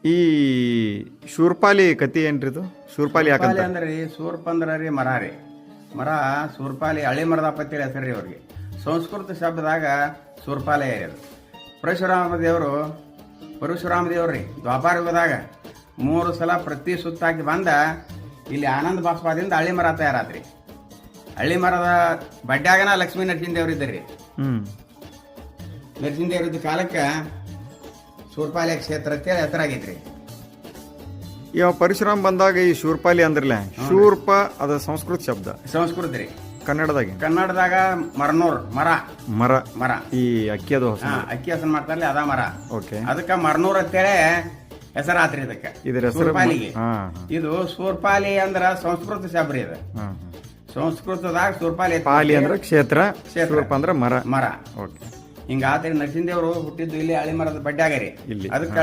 ಈ ಶೂರ್ಪಾಲಿ ಕತಿ ಏನ್ರಿ ಇದು? ಶೂರ್ಪಾಲಿ ಯಾಕಂತ? ಶೂರ್ಪಾಲಿ ಅಂದ್ರೆ ರೀ ಸೂರ್ಪ ಅಂದ್ರ ರೀ ಮರ ರೀ. ಮರ ಸೂರ್ಪಾಲಿ ಹಳೆ ಮರದ ಪತ್ತಿರ ಹೆಸರು ರೀ ಅವ್ರಿಗೆ. ಸಂಸ್ಕೃತ ಶಬ್ದದಾಗ ಸೂರ್ಪಾಲಿ ಅದು. ಪರಶುರಾಮ ದೇವರು ರೀ ದ್ವಾಪಾರ ಯುಗದಾಗ 3 ಸಲ ಪ್ರತಿ ಸುತ್ತಾಕಿ ಬಂದ ಇಲ್ಲಿ ಆನಂದ ಬಾಷ್ಪದಿಂದ ಹಳ್ಳಿ ಮರ ತಯಾರಾತ್ರಿ. ಹಳ್ಳಿ ಮರದ ಬಡ್ಡ್ಯಾಗನ ಲಕ್ಷ್ಮೀ ನರಸಿಂಹದೇವ್ರು ಇದ್ದರಿ. ನರಸಿಂಹದೇವ್ರ ಕಾಲಕ್ಕೆ ಶೂರ್ಪಾಲಿ ಕ್ಷೇತ್ರ ಅಂತೇಳಿ ಹೆಸರಾಗೈತ್ರಿ. ಯಾವ ಪರಶುರಾಮ್ ಬಂದಾಗ ಈ ಶೂರ್ಪಾಲಿ ಅಂದ್ರಲ್ಲ, ಶೂರ್ಪ ಅದ ಸಂಸ್ಕೃತ ಶಬ್ದ, ಸಂಸ್ಕೃತ ರೀ. ಕನ್ನಡದಾಗ ಮರನೂರ್ ಮರ ಮರ ಮರ ಈ ಅಕ್ಕಿ ಅದು ಅಕ್ಕಿ ಹಸನ್ ಮಾಡ್ತಾರಲ್ಲ ಅದ ಮರ. ಓಕೆ. ಅದಕ್ಕ ಮರನೂರ್ ಅಂತೇಳಿ ಹೆಸರಾತ್ರಿ ಇದಕ್ಕೆ. ಇದರ ಹೆಸರು ಶೂರ್ಪಾಲಿಗೆ. ಇದು ಶೂರ್ಪಾಲಿ ಅಂದ್ರ ಸಂಸ್ಕೃತ ಶಬ್ದ ರೀ. ಇದು ಸಂಸ್ಕೃತದಾಗ ಶೂರ್ಪಾಲಿ ಪಾಲಿ ಅಂದ್ರ ಕ್ಷೇತ್ರ, ಶೂರ್ಪ ಅಂದ್ರ ಮರ. ಮರ. ಓಕೆ. ಹಿಂಗಾತ್ರಿ. ನರಸಿಂಹದೇವರು ಹುಟ್ಟಿದ್ದು ಇಲ್ಲಿ ಹಳ್ಳಿ ಮರದ ಬಡ್ಡ್ಯಾಗ ರೀ. ಇಲ್ಲಿ ಅದಕ್ಕೆ